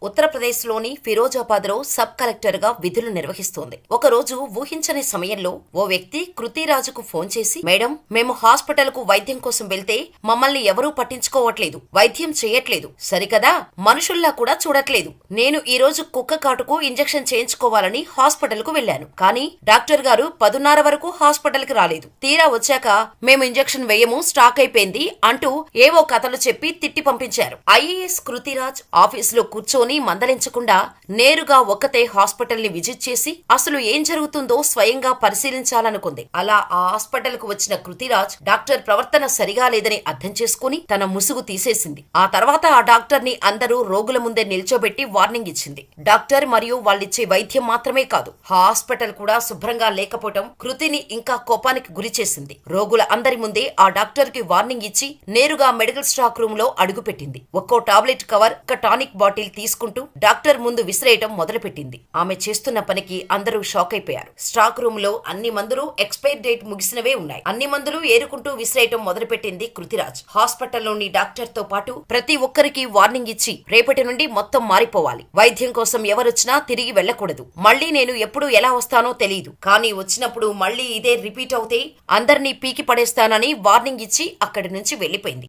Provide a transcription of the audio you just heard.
ఉత్తరప్రదేశ్లోని ఫిరోజాబాద్లో సబ్ కలెక్టర్గా విధులు నిర్వహిస్తోంది. ఒకరోజు ఊహించని సమయంలో ఓ వ్యక్తి కృతిరాజుకు ఫోన్ చేసి, మేడం, మేము హాస్పిటల్కు వైద్యం కోసం వెళ్తే మమ్మల్ని ఎవరూ పట్టించుకోవట్లేదు, వైద్యం చేయట్లేదు, సరికదా మనుషుల్లా కూడా చూడట్లేదు. నేను ఈ రోజు కుక్క కాటుకు ఇంజెక్షన్ చేయించుకోవాలని హాస్పిటల్కు వెళ్లాను. కానీ డాక్టర్ గారు 10:30 వరకు హాస్పిటల్కి రాలేదు. తీరా వచ్చాక మేము ఇంజెక్షన్ వేయము, స్టాక్ అయిపోయింది అంటూ ఏవో కథలు చెప్పి తిట్టి పంపించారు. ఐఏఎస్ కృతిరాజ్ ఆఫీసులో కూర్చొని మందలించకుండా నేరుగా ఒక్కతే హాస్పిటల్ ని విజిట్ చేసి అసలు ఏం జరుగుతుందో స్వయంగా పరిశీలించాలనుకుంది. అలా ఆ హాస్పిటల్ కు వచ్చిన కృతిరాజ్ డాక్టర్ ప్రవర్తన సరిగా లేదని అర్థం చేసుకుని తన ముసుగు తీసేసింది. ఆ తర్వాత ఆ డాక్టర్ ని అందరూ రోగుల ముందే నిల్చోబెట్టి వార్నింగ్ ఇచ్చింది. డాక్టర్ మరియు వాళ్ళిచ్చే వైద్యం మాత్రమే కాదు, హాస్పిటల్ కూడా శుభ్రంగా లేకపోవటం కృతిని ఇంకా కోపానికి గురి చేసింది. రోగుల అందరి ముందే ఆ డాక్టర్ కి వార్నింగ్ ఇచ్చి నేరుగా మెడికల్ స్టాక్ రూమ్ లో అడుగుపెట్టింది. ఒక్కో టాబ్లెట్ కవర్, ఒక టానిక్ బాటిల్ తీసుకుంటూ డాక్టర్ ముందు విసిరేయటం మొదలుపెట్టింది. ఆమె చేస్తున్న పనికి అందరూ షాక్ అయిపోయారు. స్టాక్ రూమ్ లో అన్ని మందులు ఎక్స్పైర్ డేట్ ముగిసినవే ఉన్నాయి. అన్ని మందులు ఏరుకుంటూ విసిరేయటం మొదలుపెట్టింది కృతిరాజ్. హాస్పిటల్లోని డాక్టర్ తో పాటు ప్రతి ఒక్కరికి వార్నింగ్ ఇచ్చి రేపటి నుండి మొత్తం మారిపోవాలి, వైద్యం కోసం ఎవరొచ్చినా తిరిగి వెళ్లకూడదు, మళ్లీ నేను ఎప్పుడు ఎలా వస్తానో తెలియదు, కానీ వచ్చినప్పుడు మళ్లీ ఇదే రిపీట్ అవుతే అందరినీ పీకి పడేస్తానని వార్నింగ్ ఇచ్చి అక్కడి నుంచి వెళ్లిపోయింది.